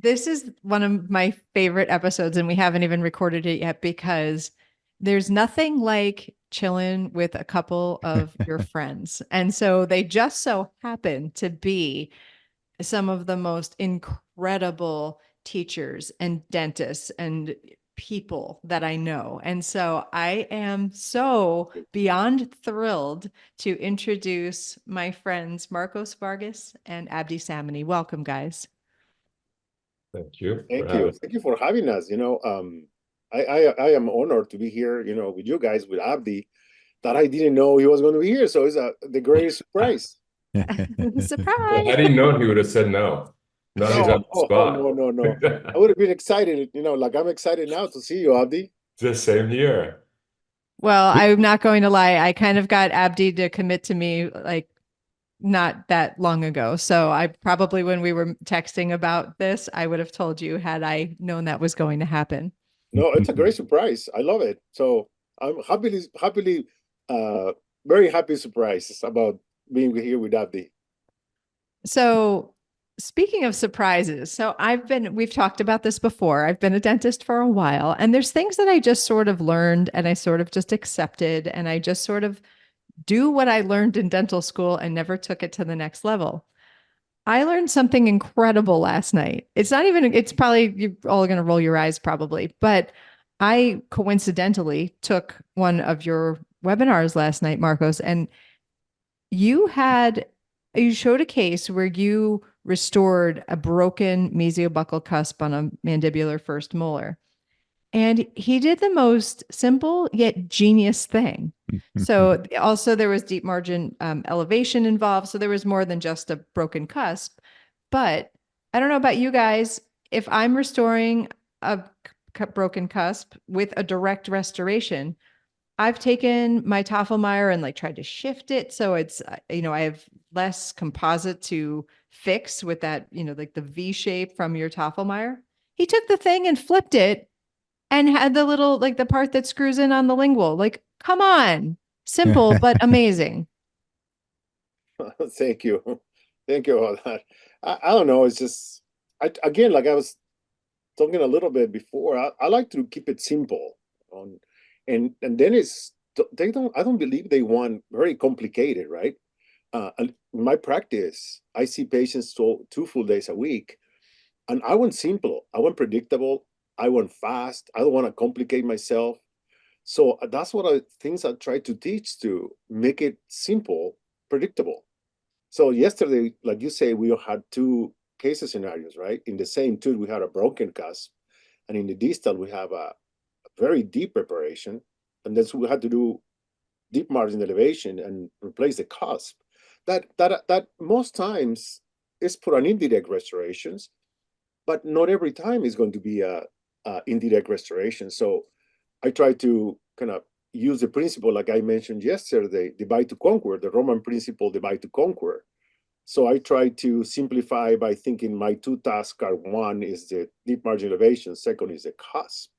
This is one of my favorite episodes, and we haven't even recorded it yet because there's nothing like chilling with a couple of your friends. And so they just so happen to be some of the most incredible teachers and dentists and people that I know. And so I am so beyond thrilled to introduce my friends Marcos Vargas and Abdi Sameni. Welcome, guys. Thank you for Thank you. having. Thank you for having us. I am honored to be here, with you guys, with Abdi, that I didn't know he was going to be here. So it's the greatest surprise. Well, Surprise. had he known, he would have said no. Now he's on No, the oh, no, spot. no, no. I would have been excited, like I'm excited now to see you, Abdi. The same here. Well, I'm not going to lie. I kind of got Abdi to commit to me like not that long ago. So I probably, when we were texting about this, I would have told you had I known that was going to happen. No, it's a great surprise. I love it. So I'm uh, very happy surprised about being here with Abdi. So speaking of surprises, we've talked about this before. I've been a dentist for a while, and there's things that I just sort of learned and I sort of just accepted, and I just sort of do what I learned in dental school and never took it to the next level. I learned something incredible last night. It's probably, you're all going to roll your eyes probably, but I coincidentally took one of your webinars last night, Marcos, and you had, you showed a case where you restored a broken mesiobuccal cusp on a mandibular first molar. And he did the most simple yet genius thing. So also there was deep margin elevation involved. So there was more than just a broken cusp. But I don't know about you guys. If I'm restoring a broken cusp with a direct restoration, I've taken my Tafelmeyer and like tried to shift it so it's I have less composite to fix with that like the V shape from your Tafelmeyer. He took the thing and flipped it and had the little like the part that screws in on the lingual. Like, come on. Simple but amazing. Thank you. Thank you about that. I don't know. It's just, again, like I was talking a little bit before, I like to keep it simple. On, and then I don't believe they want very complicated, right? In my practice, I see patients 2 full days a week, and I want simple, I want predictable, I want fast, I don't want to complicate myself. So that's what things I try to teach, to make it simple, predictable. So yesterday, like you say, we had two case scenarios, right? In the same tooth, we had a broken cusp, and in the distal, we have a very deep preparation, and then so we had to do deep margin elevation and replace the cusp. That most times is for an indirect restorations, but not every time is going to be a indirect restoration. So I try to kind of use the principle, like I mentioned yesterday, divide to conquer, the Roman principle, divide to conquer. So I try to simplify by thinking my two tasks are: one is the deep margin elevation, second is the cusp.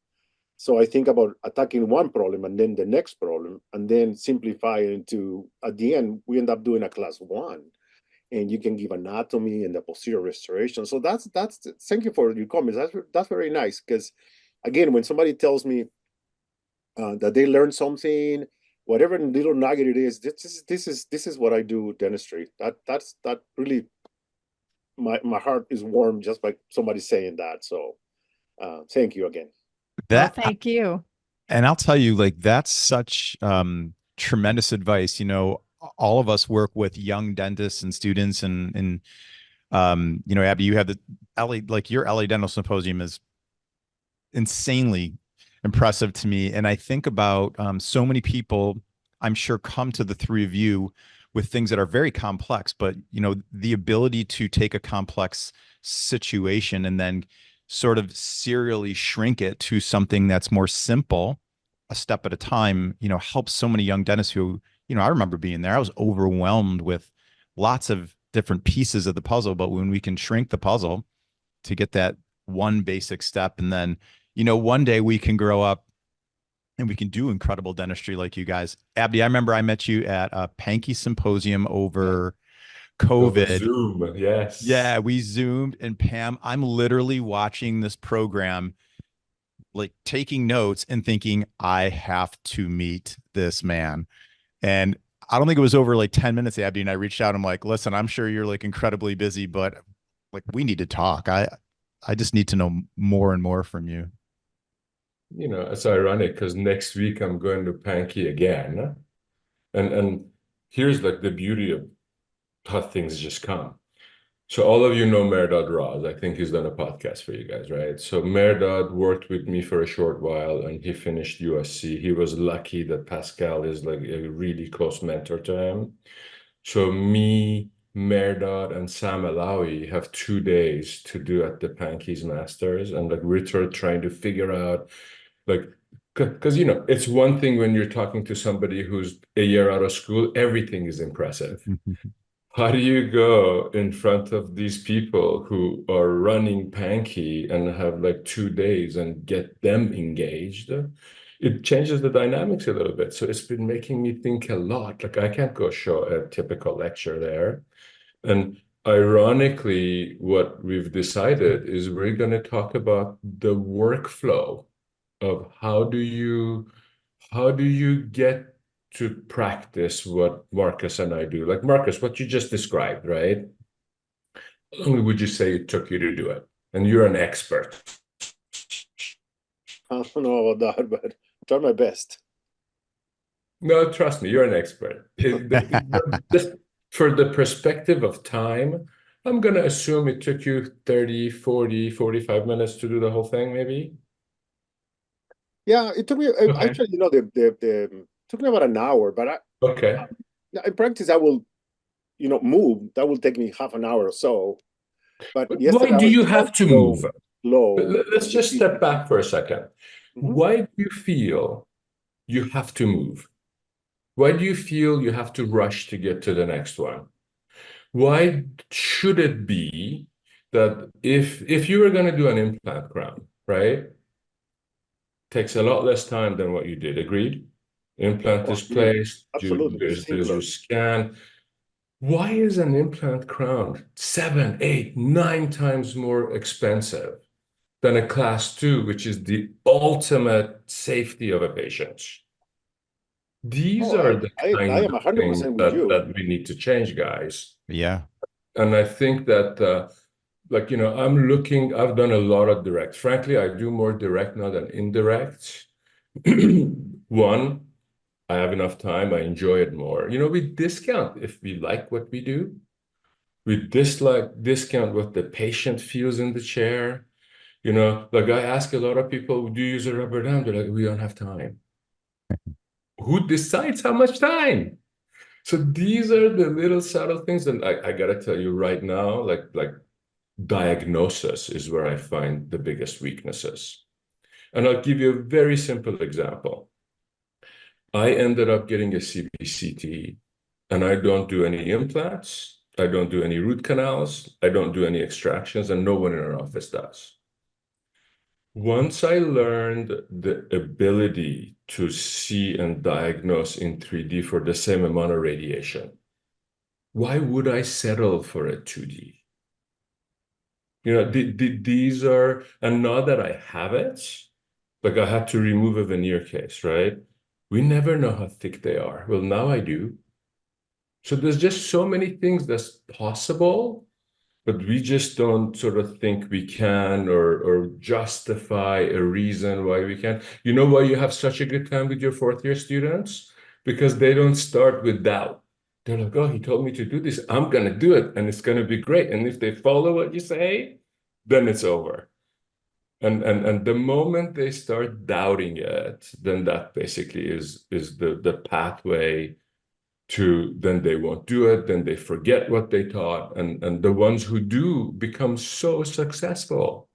So I think about attacking one problem and then the next problem, and then simplify into, at the end, we end up doing a class one. And you can give anatomy and the posterior restoration. So thank you for your comments. That's very nice, because again, when somebody tells me that they learned something, whatever little nugget it is, this is what I do dentistry. That really, my heart is warm just by somebody saying that. So thank you again. Well, That thank you. and I'll tell you, like, that's such tremendous advice. All of us work with young dentists and students, and Abby, you have the LA, like your LA Dental Symposium is insanely impressive to me. And I think about so many people, I'm sure, come to the three of you with things that are very complex, but the ability to take a complex situation and then sort of serially shrink it to something that's more simple, a step at a time, helps so many young dentists who, I remember being there. I was overwhelmed with lots of different pieces of the puzzle, but when we can shrink the puzzle to get that one basic step, and then, one day we can grow up and we can do incredible dentistry like you guys. Abdi, I remember I met you at a Pankey Symposium over a COVID. Zoom, yes. Yeah, we Zoomed, and Pam, I'm literally watching this program, like taking notes and thinking, I have to meet this man. And I don't think it was over like 10 minutes, Abdi, and I reached out. I'm like, listen, I'm sure you're like incredibly busy, but like we need to talk. I just need to know more and more from you. You know, it's ironic because next week I'm going to Panky again. And here's like the beauty of how things just come. So all of you know Merdad Raz. I think he's done a podcast for you guys, right? So Merdad worked with me for a short while and he finished USC. He was lucky that Pascal is like a really close mentor to him. So me, Merdad, and Sam Alawi have 2 days to do at the Pankeys Masters. And like we're trying to figure out like, because you know, it's one thing when you're talking to somebody who's a year out of school, everything is impressive. How do you go in front of these people who are running Panky and have like 2 days and get them engaged? It changes the dynamics a little bit. So it's been making me think a lot. Like I can't go show a typical lecture there. And ironically, what we've decided is we're going to talk about the workflow of how do you get to practice what Marcus and I do? Like Marcus, what you just described, right? How long would you say it took you to do it? And you're an expert. I don't know about that, but try my best. No, trust me, you're an expert. Just for the perspective of time, I'm going to assume it took you 30, 40, 45 minutes to do the whole thing, maybe? Yeah, it took me actually, you know, the took me about an hour, but Okay. in practice I will, you know, move. That will take me half an hour or so. But But yesterday why I do was you have to move? low. Let's just step back for a second. Why do you feel you have to move? Why do you feel you have to rush to get to the next one? Why should it be that if you were going to do an implant crown, right? Takes a lot less time than what you did. Agreed? Implant is placed, Absolutely, there's simpler. your scan. Why is an implant crown 7, 8, 9 times more expensive than a class 2, which is the ultimate safety of a patient? These are the I kind am of things 100% with you. that we need to change, guys. Yeah. And I think that, like, you know, I've done a lot of direct. Frankly, I do more direct now than indirect. One, I have enough time, I enjoy it more. You know, we discount if we like what we do. We discount what the patient feels in the chair. You know, like I ask a lot of people, do you use a rubber dam? They're like, we don't have time. Who decides how much time? So these are the little subtle things. And I gotta tell you right now, like diagnosis is where I find the biggest weaknesses. And I'll give you a very simple example. I ended up getting a CBCT and I don't do any implants. I don't do any root canals. I don't do any extractions, and no one in our office does. Once I learned the ability to see and diagnose in 3D for the same amount of radiation, why would I settle for a 2D? You know, these are, and now that I have it, like I had to remove a veneer case, right? We never know how thick they are. Well, now I do. So there's just so many things that's possible, but we just don't sort of think we can or justify a reason why we can. You know why you have such a good time with your fourth year students? Because they don't start with doubt. They're like, oh, he told me to do this. I'm going to do it and it's going to be great. And if they follow what you say, then it's over. And the moment they start doubting it, then that basically is the pathway to then they won't do it, then they forget what they taught, and the ones who do become so successful.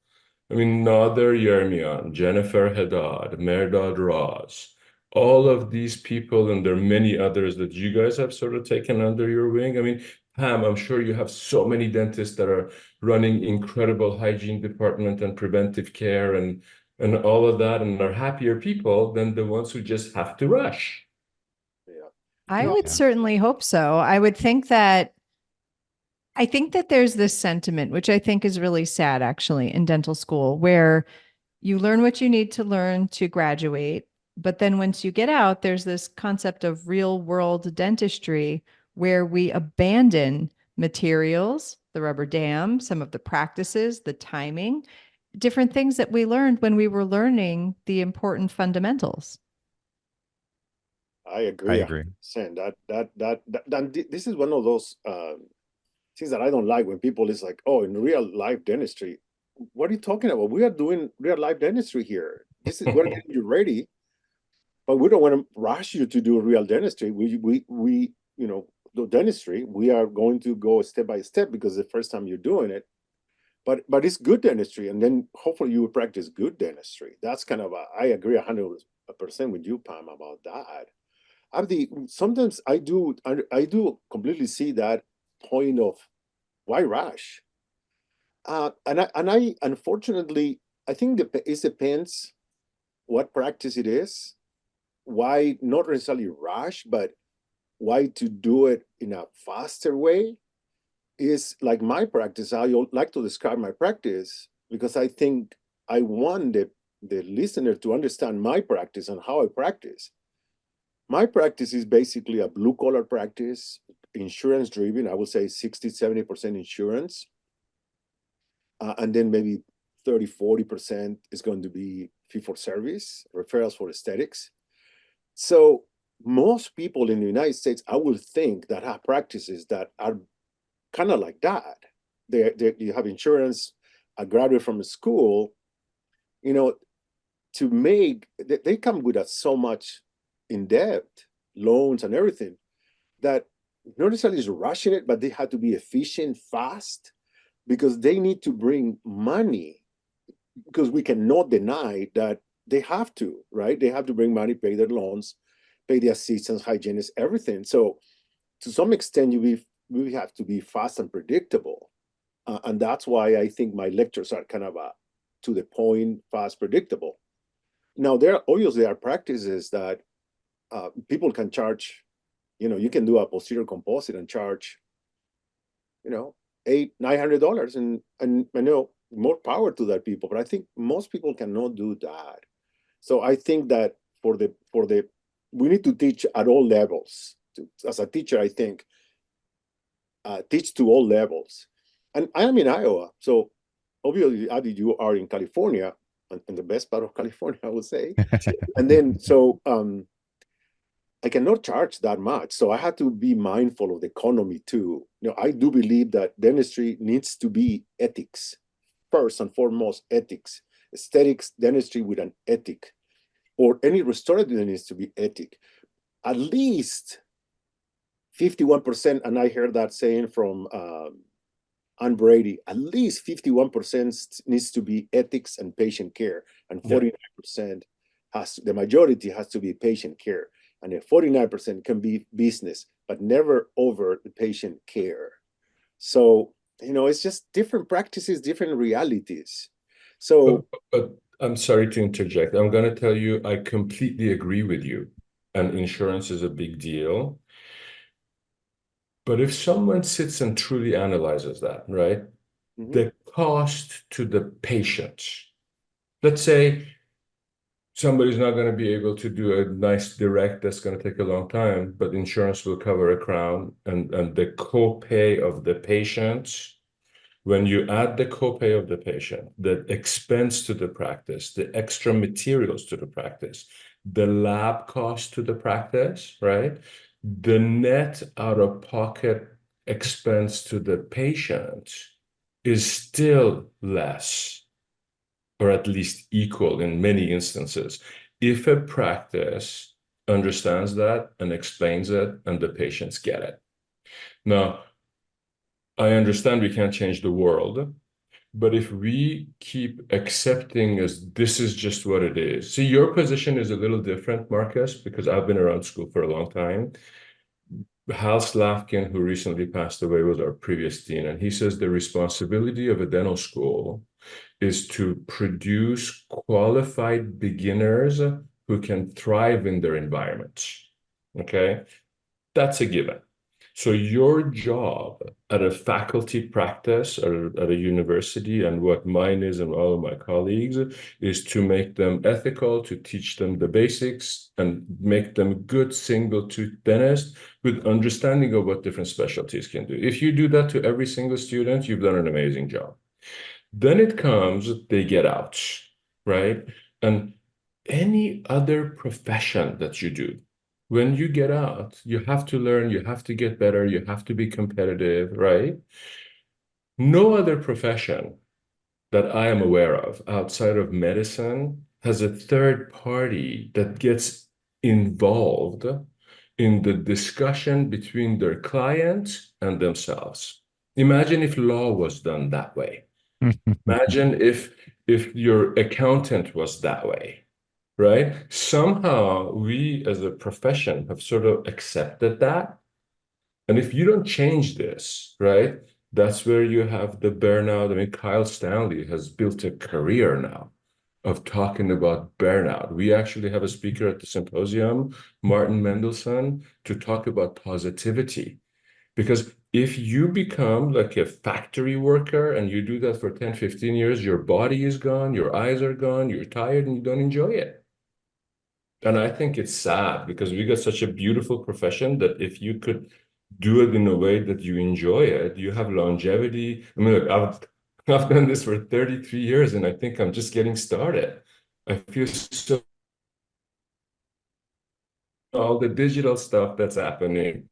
I mean, Nader Yermian, Jennifer Haddad, Merdad Raz, all of these people, and there are many others that you guys have sort of taken under your wing. I mean, Pam, I'm sure you have so many dentists that are running incredible hygiene department and preventive care and all of that, and are happier people than the ones who just have to rush. I would certainly hope so. I would think that I think that there's this sentiment, which I think is really sad actually in dental school, where you learn what you need to learn to graduate. But then once you get out, there's this concept of real world dentistry where we abandon materials, the rubber dam, some of the practices, the timing, different things that we learned when we were learning the important fundamentals. I I agree agree. 100%. This is one of those things that I don't like when people is like, oh, in real life dentistry, what are you talking about? We are doing real life dentistry here. This is we're getting you ready, but we don't want to rush you to do real dentistry. We do dentistry. We are going to go step by step because the first time you're doing it. But it's good dentistry, and then hopefully you will practice good dentistry. That's kind of I agree 100% with you, Pam, about that. Sometimes I do completely see that point of why rush. And I unfortunately I think it depends what practice it is. Why not necessarily rush, but why to do it in a faster way is like my practice. I like to describe my practice because I think I want the listener to understand my practice and how I practice. My practice is basically a blue collar practice, insurance driven. I would say 60-70% insurance. And then maybe 30-40% is going to be fee for service, referrals for aesthetics. So most people in the United States, I would think, that have practices that are kind of like that. You have insurance, a graduate from a school, to make, they come with so much in debt, loans and everything, that not necessarily is rushing it, but they have to be efficient, fast, because they need to bring money, because we cannot deny that they have to, right? They have to bring money, pay their loans, pay the assistants, hygienists, everything. So to some extent, we have to be fast and predictable. And that's why I think my lectures are kind of to the point, fast, predictable. Now, there obviously are practices that people can charge, you can do a posterior composite and charge, $800-900, and I know more power to that people, but I think most people cannot do that. So I think that we need to teach at all levels. As a teacher, I think teach to all levels. And I am in Iowa, so obviously, Abdi, you are in California, in the best part of California, I would say. And then so I cannot charge that much. So I had to be mindful of the economy too. I do believe that dentistry needs to be ethics. First and foremost, ethics. Aesthetics, dentistry with an ethic. Or any restorative needs to be ethic. At least 51%, and I heard that saying from Ann Brady, at least 51% needs to be ethics and patient care, and 49% the majority has to be patient care, and then 49% can be business, but never over the patient care. So, it's just different practices, different realities. So, but I'm sorry to interject. I'm going to tell you, I completely agree with you, and insurance is a big deal. But if someone sits and truly analyzes that, right? The cost to the patient, let's say somebody's not going to be able to do a nice direct, that's going to take a long time, but insurance will cover a crown, and the copay of the patient, when you add the copay of the patient, the expense to the practice, the extra materials to the practice, the lab cost to the practice, right? The net out-of-pocket expense to the patient is still less, or at least equal in many instances, if a practice understands that and explains it and the patients get it. Now, I understand we can't change the world, but if we keep accepting as this is just what it is. See, your position is a little different, Marcus, because I've been around school for a long time. Hal Slavkin, who recently passed away, was our previous dean, and he says the responsibility of a dental school is to produce qualified beginners who can thrive in their environments. Okay, that's a given. So your job at a faculty practice or at a university, and what mine is and all of my colleagues, is to make them ethical, to teach them the basics and make them good single-tooth dentists with understanding of what different specialties can do. If you do that to every single student, you've done an amazing job. Then it comes, they get out, right? And any other profession that you do, when you get out, you have to learn, you have to get better, you have to be competitive, right? No other profession that I am aware of outside of medicine has a third party that gets involved in the discussion between their client and themselves. Imagine if law was done that way. Imagine if your accountant was that way, right? Somehow we as a profession have sort of accepted that. And if you don't change this, right, that's where you have the burnout. I mean, Kyle Stanley has built a career now of talking about burnout. We actually have a speaker at the symposium, Martin Mendelsohn, to talk about positivity. Because if you become like a factory worker and you do that for 10, 15 years, your body is gone, your eyes are gone, you're tired and you don't enjoy it. And I think it's sad because we got such a beautiful profession that if you could do it in a way that you enjoy it, you have longevity. I mean, look, I've done this for 33 years and I think I'm just getting started. I feel so all the digital stuff that's happening.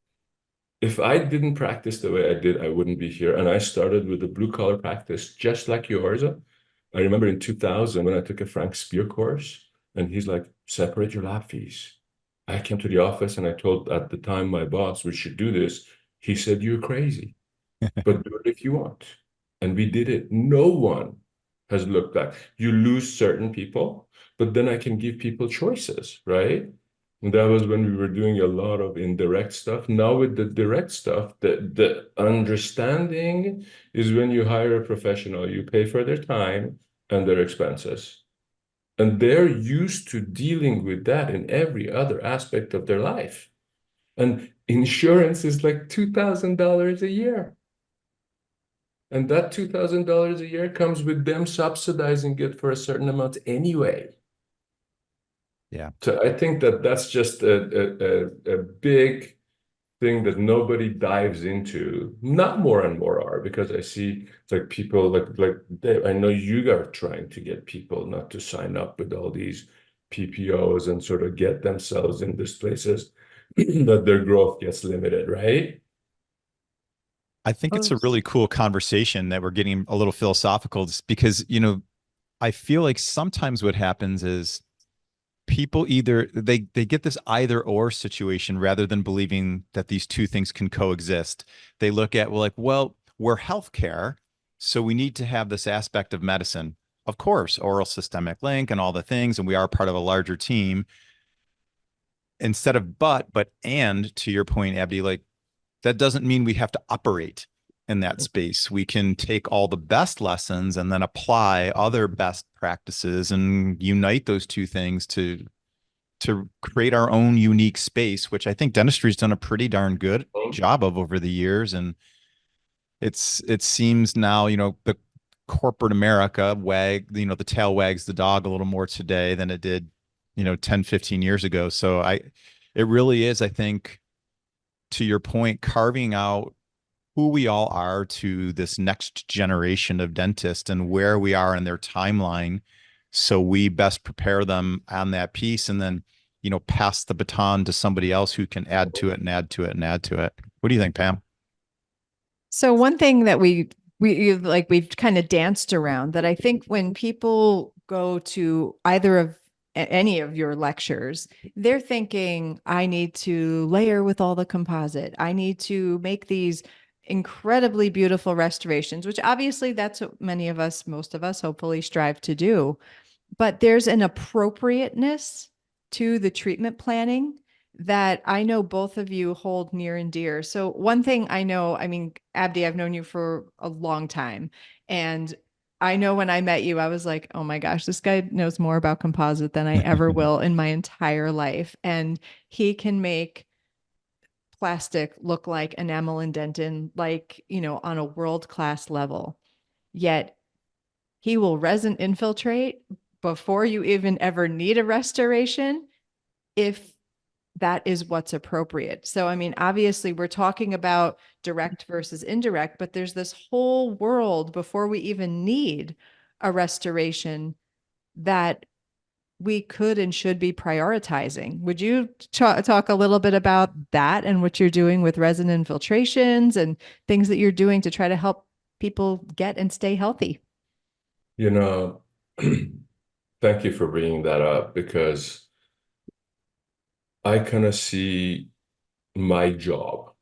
If I didn't practice the way I did, I wouldn't be here. And I started with a blue collar practice just like yours. I remember in 2000 when I took a Frank Spear course and he's like, separate your lab fees. I came to the office and I told at the time my boss, we should do this. He said, you're crazy, but do it if you want. And we did it. No one has looked back. You lose certain people, but then I can give people choices, right? And that was when we were doing a lot of indirect stuff. Now with the direct stuff, the understanding is when you hire a professional, you pay for their time and their expenses. And they're used to dealing with that in every other aspect of their life. And insurance is like $2,000 a year. And that $2,000 a year comes with them subsidizing it for a certain amount anyway. Yeah. So I think that that's just a big thing that nobody dives into. Not more and more are, because I see it's like people like I know you are trying to get people not to sign up with all these PPOs and sort of get themselves in these places that their growth gets limited, right? I think it's a really cool conversation that we're getting a little philosophical just because, I feel like sometimes what happens is people either they get this either or situation rather than believing that these two things can coexist. They look at, well, we're healthcare, so we need to have this aspect of medicine. Of course, oral systemic link and all the things, and we are part of a larger team. Instead of but and to your point, Abdi, like that doesn't mean we have to operate in that space. We can take all the best lessons and then apply other best practices and unite those two things to create our own unique space, which I think dentistry's done a pretty darn good job of over the years. And it seems now, the corporate America the tail wags the dog a little more today than it did, 10, 15 years ago. So it really is, I think, to your point, carving out who we all are to this next generation of dentists and where we are in their timeline, so we best prepare them on that piece, and then pass the baton to somebody else who can add to it and add to it and add to it. What do you think, Pam? So one thing that we've kind of danced around, that I think when people go to either of any of your lectures, they're thinking, I need to layer with all the composite. I need to make these incredibly beautiful restorations, which obviously that's what most of us hopefully strive to do. But there's an appropriateness to the treatment planning that I know both of you hold near and dear. So one thing I know, Abdi, I've known you for a long time. And I know when I met you, I was like, oh my gosh, this guy knows more about composite than I ever will in my entire life. And he can make plastic look like enamel and dentin, like, on a world-class level. Yet he will resin infiltrate before you even ever need a restoration if that is what's appropriate. So, I mean, obviously we're talking about direct versus indirect, but there's this whole world before we even need a restoration that we could and should be prioritizing. Would you talk a little bit about that and what you're doing with resin infiltrations and things that you're doing to try to help people get and stay healthy? You know, thank you for bringing that up, because I kind of see my job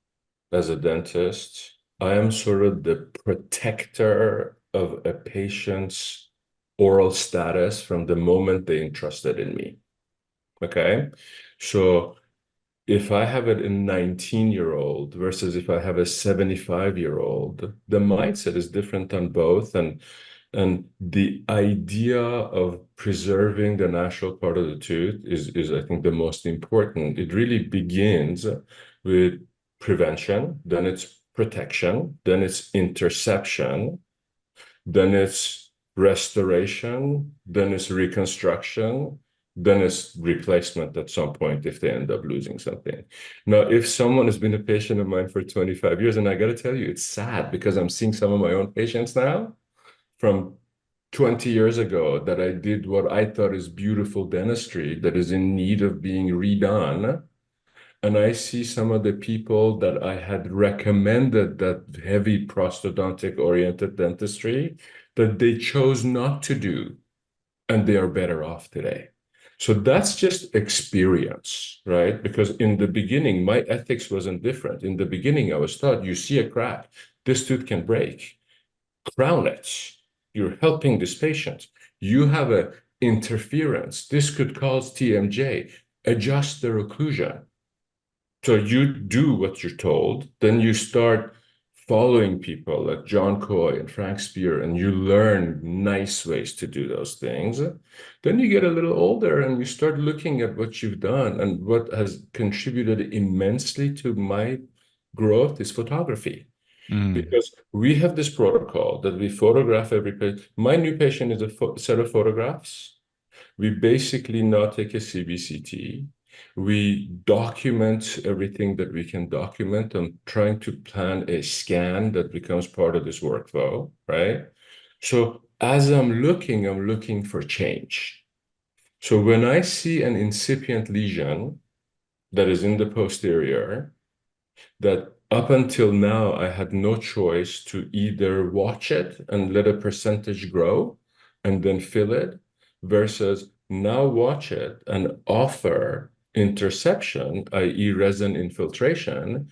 as a dentist. I am sort of the protector of a patient's oral status from the moment they entrusted in me. Okay. So if I have a 19-year-old versus if I have a 75-year-old, the mindset is different on both. And the idea of preserving the natural part of the tooth is I think, the most important. It really begins with prevention, then it's protection, then it's interception, then it's restoration, then it's reconstruction, then it's replacement at some point if they end up losing something. Now, if someone has been a patient of mine for 25 years, and I got to tell you, it's sad because I'm seeing some of my own patients now from 20 years ago that I did what I thought is beautiful dentistry that is in need of being redone. And I see some of the people that I had recommended that heavy prosthodontic oriented dentistry that they chose not to do, and they are better off today. So that's just experience, right? Because in the beginning, my ethics wasn't different. In the beginning, I was taught, you see a crack, this tooth can break, crown it. You're helping this patient. You have a interference. This could cause TMJ. Adjust the occlusion. So you do what you're told, then you start following people like John Coy and Frank Spear, and you learn nice ways to do those things. Then you get a little older and you start looking at what you've done, and what has contributed immensely to my growth is photography. Because we have this protocol that we photograph every patient. My new patient is a set of photographs. We basically now take a CBCT. We document everything that we can document. I'm trying to plan a scan that becomes part of this workflow, right? So as I'm looking for change. So when I see an incipient lesion that is in the posterior, that up until now, I had no choice to either watch it and let a percentage grow and then fill it, versus now watch it and offer interception, i.e. resin infiltration.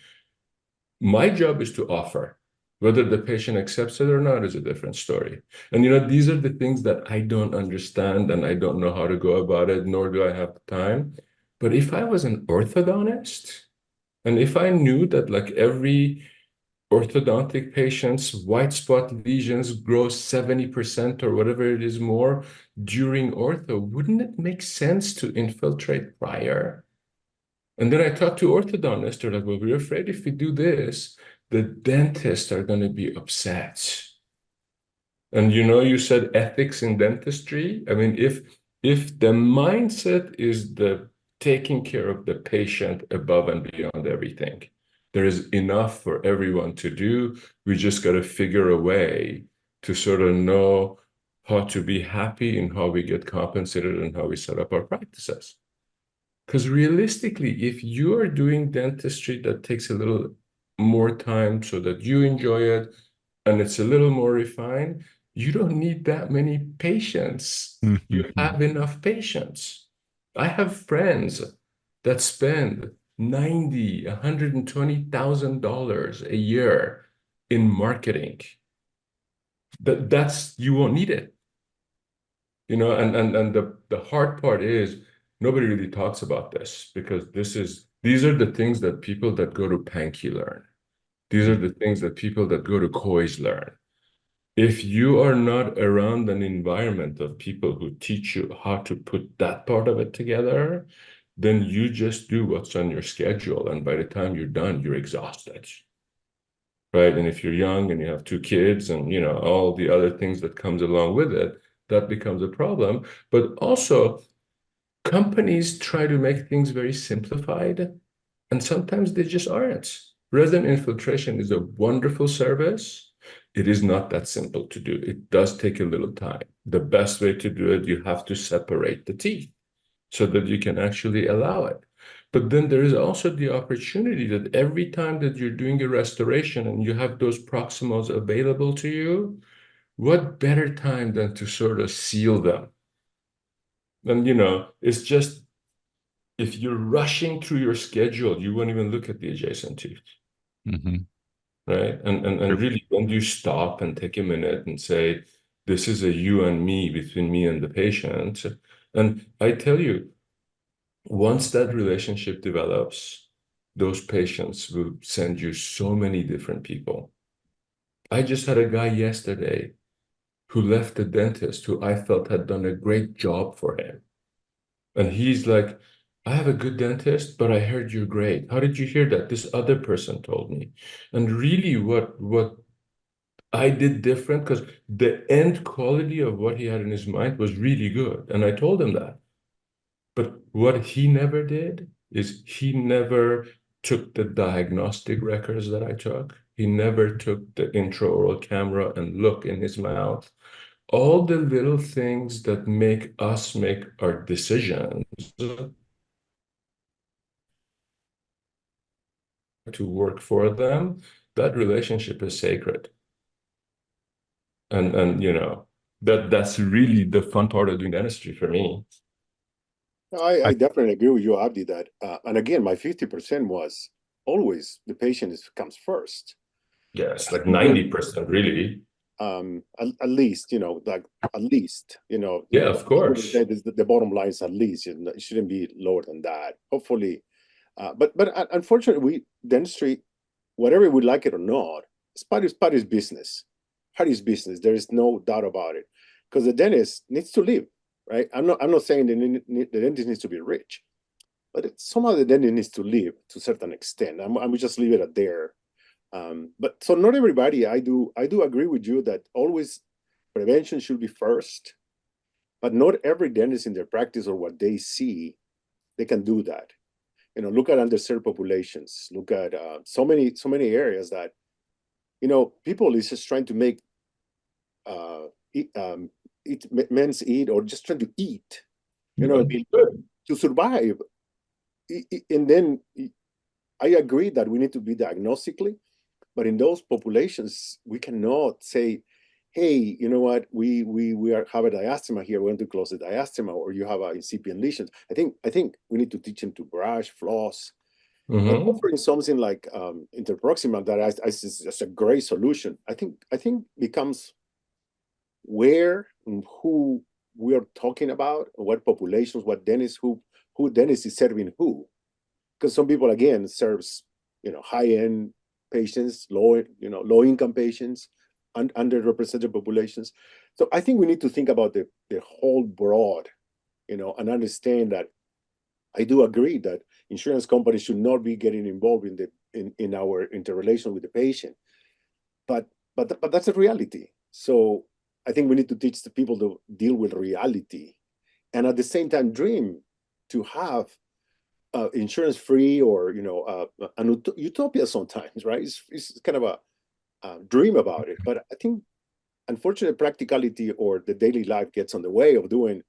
My job is to offer. Whether the patient accepts it or not is a different story. And these are the things that I don't understand, and I don't know how to go about it, nor do I have the time. But if I was an orthodontist, and if I knew that like every orthodontic patient's white spot lesions grow 70% or whatever it is more during ortho, wouldn't it make sense to infiltrate prior? And then I talked to orthodontists, they're like, well, we're afraid if we do this, the dentists are going to be upset. And you said ethics in dentistry. I mean, if the mindset is the taking care of the patient above and beyond everything, there is enough for everyone to do. We just got to figure a way to sort of know how to be happy and how we get compensated and how we set up our practices. Because realistically, if you are doing dentistry that takes a little more time so that you enjoy it and it's a little more refined, you don't need that many patients. You have enough patients. I have friends that spend $90,000, $120,000 a year in marketing. That's you won't need it. And the hard part is nobody really talks about this, because these are the things that people that go to Pankey learn. These are the things that people that go to Coy's learn. If you are not around an environment of people who teach you how to put that part of it together, then you just do what's on your schedule. And by the time you're done, you're exhausted. Right. And if you're young and you have two kids and, you know, all the other things that comes along with it, that becomes a problem. But also, companies try to make things very simplified, and sometimes they just aren't. Resin infiltration is a wonderful service. It is not that simple to do. It does take a little time. The best way to do it, you have to separate the teeth so that you can actually allow it. But then there is also the opportunity that every time that you're doing a restoration and you have those proximals available to you, what better time than to sort of seal them? And, you know, it's just, if you're rushing through your schedule, you won't even look at the adjacent teeth. Mm-hmm. Right. And really, when you stop and take a minute and say, this is a you and me, between me and the patient. And I tell you, once that relationship develops, those patients will send you so many different people. I just had a guy yesterday who left the dentist who I felt had done a great job for him. And he's like, I have a good dentist, but I heard you're great. How did you hear that? This other person told me. And really what I did different, because the end quality of what he had in his mind was really good. And I told him that. But what he never did is he never took the diagnostic records that I took. He never took the intraoral camera and look in his mouth. All the little things that make us make our decisions to work for them, that relationship is sacred. And you know, that's really the fun part of doing dentistry for me. I definitely agree with you, Abdi, that, and again, my 50% was always the patient comes first. Yes, like 90%, really. At least, you know, like at least, you know, Yeah, of course. that is the bottom line is at least, it shouldn't be lower than that. Hopefully, but unfortunately, dentistry, whatever we like it or not, it's part of his business. Part of his business. There is no doubt about it, because the dentist needs to live, right? I'm not saying the dentist needs to be rich, but somehow the dentist needs to live to a certain extent. I would just leave it at there. But so not everybody. I do agree with you that always prevention should be first, but not every dentist in their practice or what they see, they can do that. You know, look at underserved populations. Look at so many areas that, you know, people is just trying to make men's eat, or just trying to eat. You know, to survive. And then I agree that we need to be diagnostically, but in those populations, we cannot say, hey, you know what, we have a diastema here, we want to close the diastema, or you have a incipient lesions. I think we need to teach them to brush, floss, but offering something like interproximal that is a great solution. I think becomes where and who we are talking about, what populations, what dentists, who dentist is serving who. Because some people, again, serves, you know, high-end patients, low-income patients, underrepresented populations. So I think we need to think about the whole broad, you know, and understand that I do agree that insurance companies should not be getting involved in our interrelation with the patient. But that's a reality. So I think we need to teach the people to deal with reality, and at the same time dream to have insurance free, or, you know, an utopia sometimes, right? It's kind of a dream about it, but I think unfortunately practicality or the daily life gets on the way of doing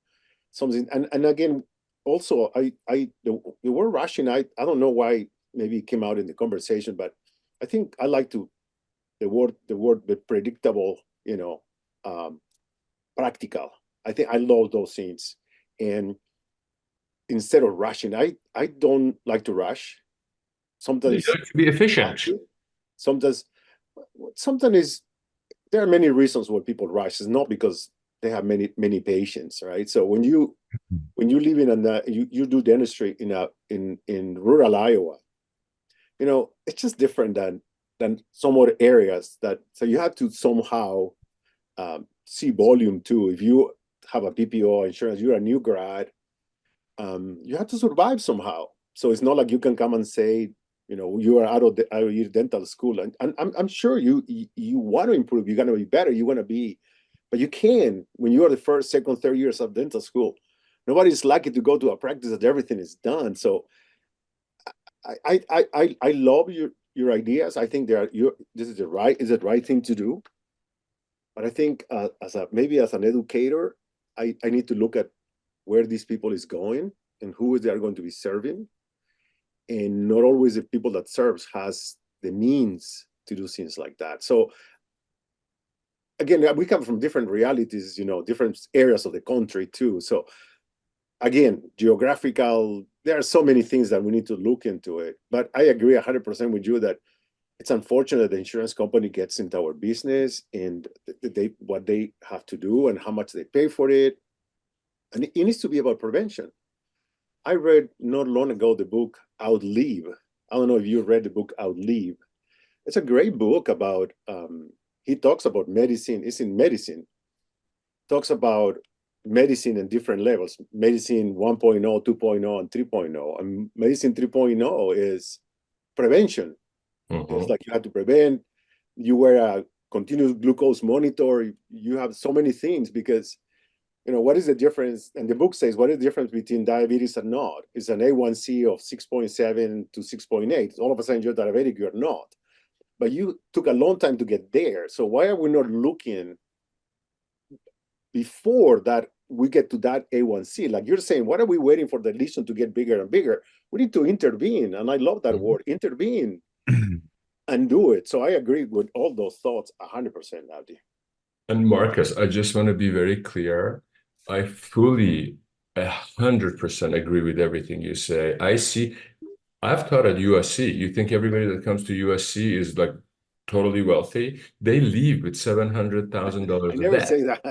something. And again, also the word rushing, I don't know why, maybe it came out in the conversation, but I think I like the word the predictable, you know, practical. I think I love those things. And instead of rushing, I don't like to rush. Sometimes You have to be efficient. sometimes is, there are many reasons why people rush. It's not because they have many patients, right? So when you live in you do dentistry in rural Iowa, you know, it's just different than some other areas. That so you have to somehow see volume too. If you have a PPO insurance, you're a new grad, you have to survive somehow. So it's not like you can come and say, you are out of your dental school, and I'm sure you want to improve. You're gonna be better. You want to be, but you can when you are the first, second, third years of dental school. Nobody's lucky to go to a practice that everything is done. So I love your ideas. I think this is the right thing to do. But I think maybe as an educator, I need to look at where these people is going and who they are going to be serving, and not always the people that serves has the means to do things like that. So again, we come from different realities, different areas of the country too. So again, geographical, there are so many things that we need to look into it. But I agree 100% with you that it's unfortunate the insurance company gets into our business and what they have to do and how much they pay for it. And it needs to be about prevention. I read not long ago the book Outlive. I don't know if you read the book Outlive. It's a great book about, he talks about medicine. It's in medicine. Talks about medicine in different levels. Medicine 1.0, 2.0, and 3.0. And medicine 3.0 is prevention. It's like you have to prevent. You wear a continuous glucose monitor. You have so many things because, what is the difference? And the book says, what is the difference between diabetes and not? It's an A1C of 6.7 to 6.8. All of a sudden you're diabetic, you're not. But you took a long time to get there. So why are we not looking before that we get to that A1C? Like you're saying, what are we waiting for the lesion to get bigger and bigger? We need to intervene. And I love that word, intervene. And do it. So I agree with all those thoughts 100%, Abdi. And Marcus, I just want to be very clear. I fully 100% agree with everything you say. I've taught at USC. You think everybody that comes to USC is like totally wealthy? They leave with $700,000 I never say that.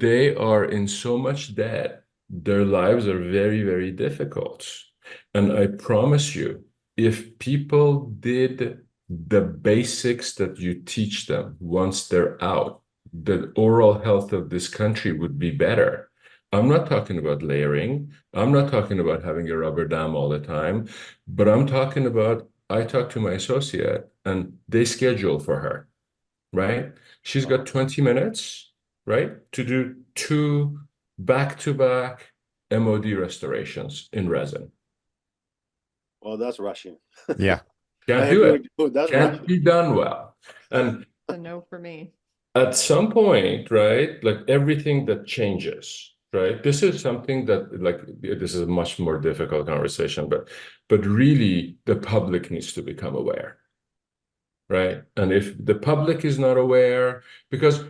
They are in so much debt. Their lives are very, very difficult. And I promise you, if people did the basics that you teach them once they're out, the oral health of this country would be better. I'm not talking about layering. I'm not talking about having a rubber dam all the time, but I'm talking about, I talk to my associate and they schedule for her, right? She's got 20 minutes, right, to do 2 back-to-back MOD restorations in resin. Well, that's rushing. Yeah. Can't do it. That's Can't rushing. be done well. And a no for me. at some point, right, like everything that changes, right? This is something that, like, this is a much more difficult conversation, but really the public needs to become aware, right? And if the public is not aware, because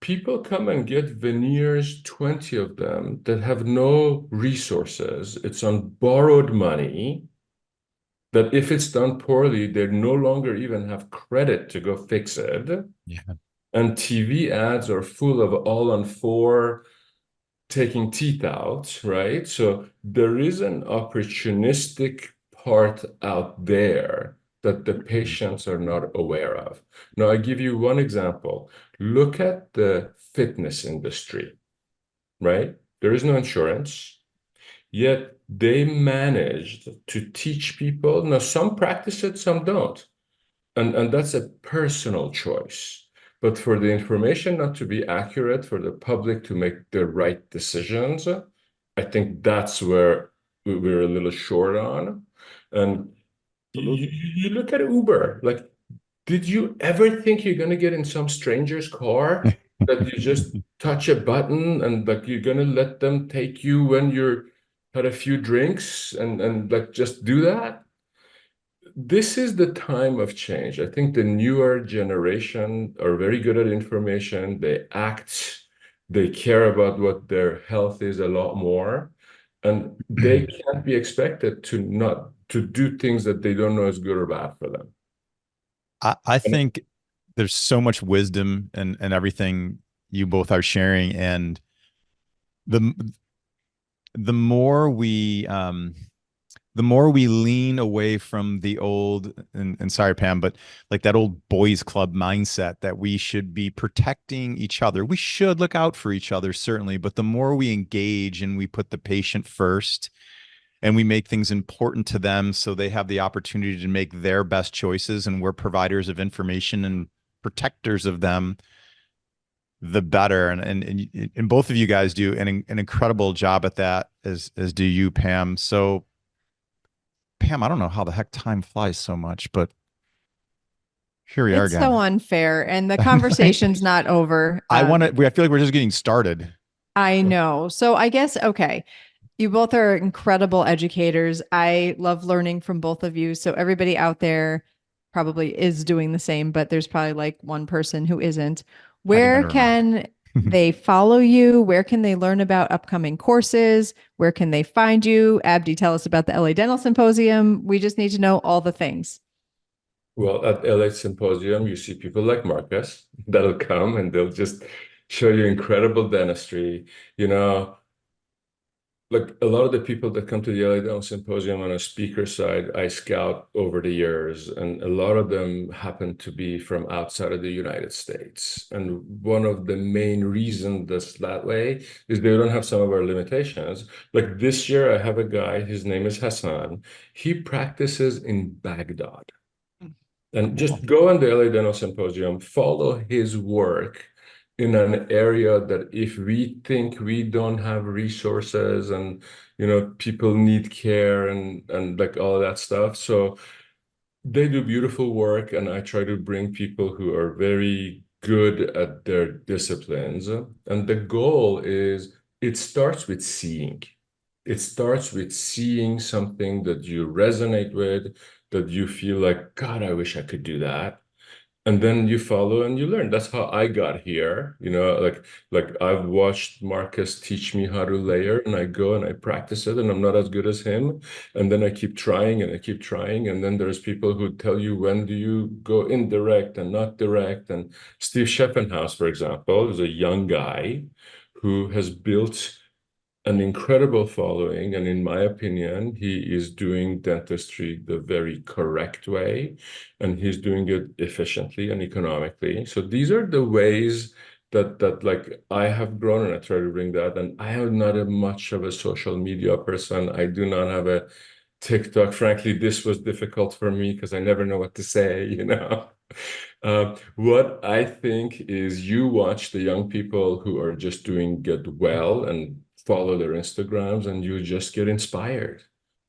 people come and get veneers, 20 of them, that have no resources. It's on borrowed money, that if it's done poorly, they no longer even have credit to go fix it. Yeah. And TV ads are full of all on 4 taking teeth out, right? So there is an opportunistic part out there that the patients are not aware of. Now, I give you one example. Look at the fitness industry, right? There is no insurance, yet they managed to teach people. Now, some practice it, some don't. And that's a personal choice. But for the information not to be accurate, for the public to make the right decisions, I think that's where we're a little short on. And you look at Uber, like, did you ever think you're going to get in some stranger's car that you just touch a button and like you're going to let them take you when you're had a few drinks and like just do that? This is the time of change. I think the newer generation are very good at information. They act, they care about what their health is a lot more, and they can't be expected to not to do things that they don't know is good or bad for them. I think there's so much wisdom and everything you both are sharing, and the more we the more we lean away from the old, and sorry, Pam, but like that old boys club mindset that we should be protecting each other. We should look out for each other, certainly, but the more we engage and we put the patient first and we make things important to them so they have the opportunity to make their best choices, and we're providers of information and protectors of them, the better. And both of you guys do an incredible job at that, as do you, Pam. So Pam, I don't know how the heck time flies so much, but here we are It's again. so unfair, and the conversation's not over. I feel like we're just getting started. I know. So I guess, okay. You both are incredible educators. I love learning from both of you. So everybody out there probably is doing the same, but there's probably like one person who isn't. Where can they follow you? Where can they learn about upcoming courses? Where can they find you? Abdi, tell us about the LA Dental Symposium. We just need to know all the things. Well, at LA Symposium, you see people like Marcus that'll come and they'll just show you incredible dentistry. You know, like a lot of the people that come to the LA Dental Symposium on a speaker side, I scout over the years, and a lot of them happen to be from outside of the United States. And one of the main reasons that's that way is they don't have some of our limitations. Like this year, I have a guy, his name is Hassan. He practices in Baghdad. And just go on the LA Dental Symposium, follow his work in an area that if we think we don't have resources and people need care and like all that stuff. So they do beautiful work, and I try to bring people who are very good at their disciplines. And the goal is it starts with seeing. It starts with seeing something that you resonate with, that you feel like, God, I wish I could do that. And then you follow and you learn. That's how I got here. Like I've watched Marcus teach me how to layer, and I go and I practice it, and I'm not as good as him. And then I keep trying and I keep trying. And then there's people who tell you, when do you go indirect and not direct? And Steve Scheppenhaus, for example, is a young guy who has built an incredible following, and in my opinion, he is doing dentistry the very correct way, and he's doing it efficiently and economically. So these are the ways that like I have grown, and I try to bring that. And I am not much of a social media person. I do not have a TikTok. Frankly, this was difficult for me because I never know what to say. What I think is you watch the young people who are just doing good well and follow their Instagrams, and you just get inspired.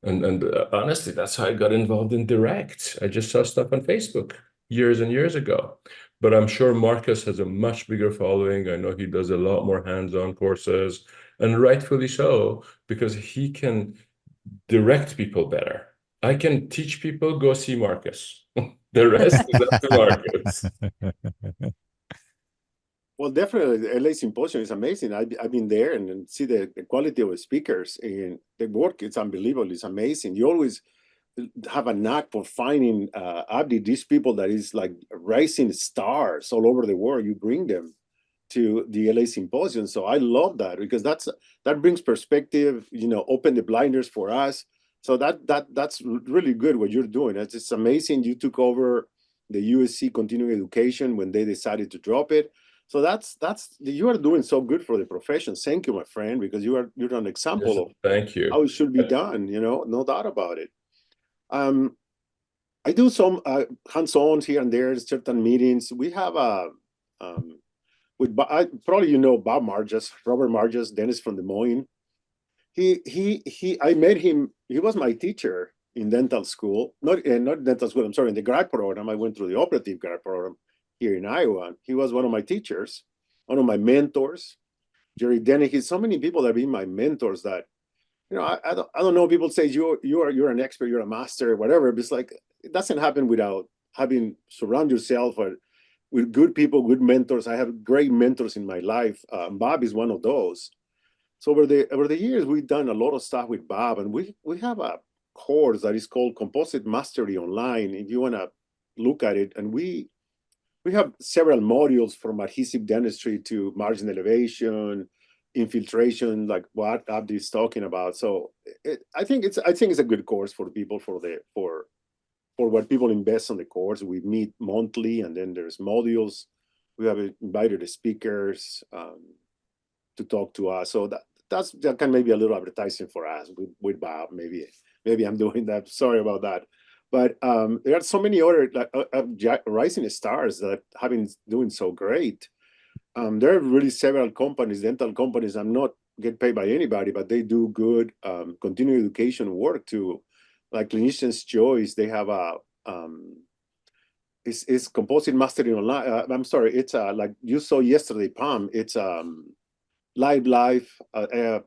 And honestly, that's how I got involved in direct. I just saw stuff on Facebook years and years ago. But I'm sure Marcus has a much bigger following. I know he does a lot more hands-on courses, and rightfully so, because he can direct people better. I can teach people, go see Marcus. The rest is up to Marcus. Well, definitely, the LA Symposium is amazing. I've been there and see the quality of the speakers, and the work. It's unbelievable. It's amazing. You always have a knack for finding Abdi, these people that is like rising stars all over the world. You bring them to the LA Symposium. So I love that, because that brings perspective, open the blinders for us. So that's really good what you're doing. It's amazing. You took over the USC continuing education when they decided to drop it. So that's you are doing so good for the profession. Thank you, my friend, because you're an example of Thank you. how it should be done. No doubt about it. I do some hands-on here and there, certain meetings. We have with probably Bob Marges, Robert Marges, dentist from Des Moines. I met him. He was my teacher in dental school, not dental school. I'm sorry, in the grad program. I went through the operative grad program here in Iowa. He was one of my teachers, one of my mentors. Jerry Dennehy. So many people that have been my mentors that, I don't know. People say you're an expert, you're a master, whatever. But it's like it doesn't happen without having surround yourself with good people, good mentors. I have great mentors in my life. Bob is one of those. So over the years, we've done a lot of stuff with Bob, and we have a course that is called Composite Mastery Online. If you want to look at it, and we have several modules from adhesive dentistry to margin elevation, infiltration, like what Abdi is talking about. So I think it's a good course for people for what people invest on the course. We meet monthly, and then there's modules. We have invited the speakers to talk to us. So that can maybe a little advertising for us with Bob. Maybe I'm doing that. Sorry about that. But there are so many other rising stars that have been doing so great. There are really several companies, dental companies. I'm not get paid by anybody, but they do good continuing education work too. Like Clinician's Choice, they have a it's composite mastering online. I'm sorry, it's like you saw yesterday, Pam. It's live. I'm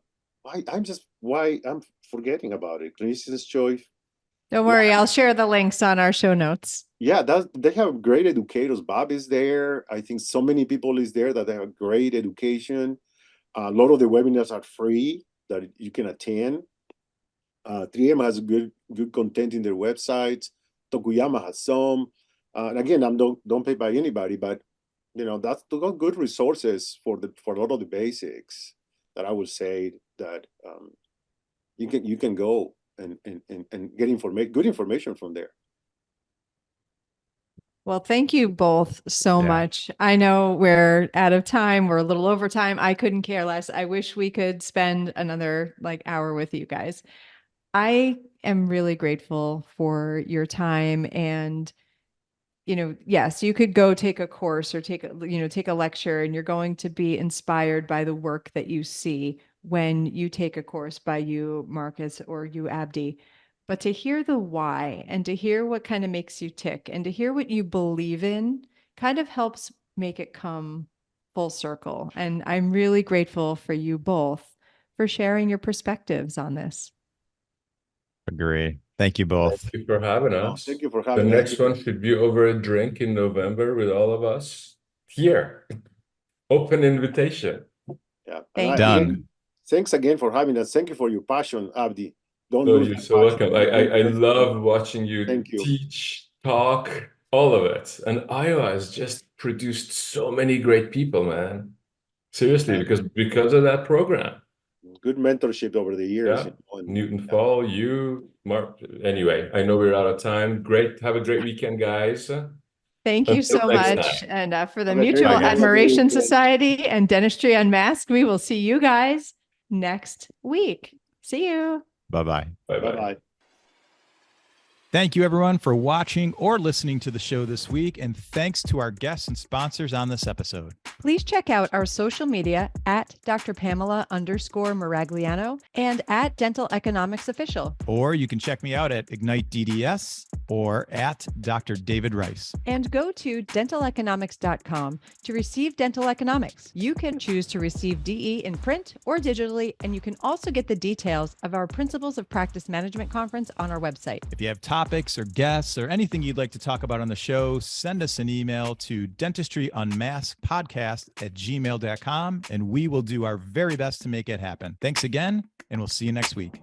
forgetting about it. Clinician's Choice. Don't worry, I'll share the links on our show notes. Yeah, they have great educators. Bob is there. I think so many people is there that they have great education. A lot of the webinars are free that you can attend. 3M has good content in their websites. Tokuyama has some. And again, don't pay by anybody, but that's good resources for a lot of the basics that I would say that you can go and get good information from there. Well, thank you both so much. I know we're out of time. We're a little over time. I couldn't care less. I wish we could spend another hour with you guys. I am really grateful for your time, and yes, you could go take a course or take a lecture, and you're going to be inspired by the work that you see when you take a course by you, Marcus, or you, Abdi. But to hear the why, and to hear what kind of makes you tick, and to hear what you believe in kind of helps make it come full circle. And I'm really grateful for you both for sharing your perspectives on this. Agree. Thank you both. Thank you for having us. Thank you for having us. The next us. one should be over a drink in November with all of us here. Open invitation. Yeah. Done. Thanks again for having us. Thank you for your passion, Abdi. You're so welcome. I love watching you teach, talk, all of it. And Iowa has just produced so many great people, man. Seriously, because of that program. Good mentorship over the years. Yeah. Newton Fall, you, Mark. Anyway, I know we're out of time. Great. Have a great weekend, guys. Thank you so much. Time. And for the Mutual Admiration Society and Dentistry Unmasked, we will see you guys next week. See you. Bye-bye. Bye-bye. Thank you, everyone, for watching or listening to the show this week, and thanks to our guests and sponsors on this episode. Please check out our social media at Dr. Pamela _Maragliano and at Dental Economics Official. Or you can check me out at Ignite DDS or at Dr. David Rice. And go to dentaleconomics.com to receive dental economics. You can choose to receive DE in print or digitally, and you can also get the details of our Principles of Practice Management conference on our website. If you have topics or guests or anything you'd like to talk about on the show, send us an email to dentistryunmaskedpodcast@gmail.com, and we will do our very best to make it happen. Thanks again, and we'll see you next week.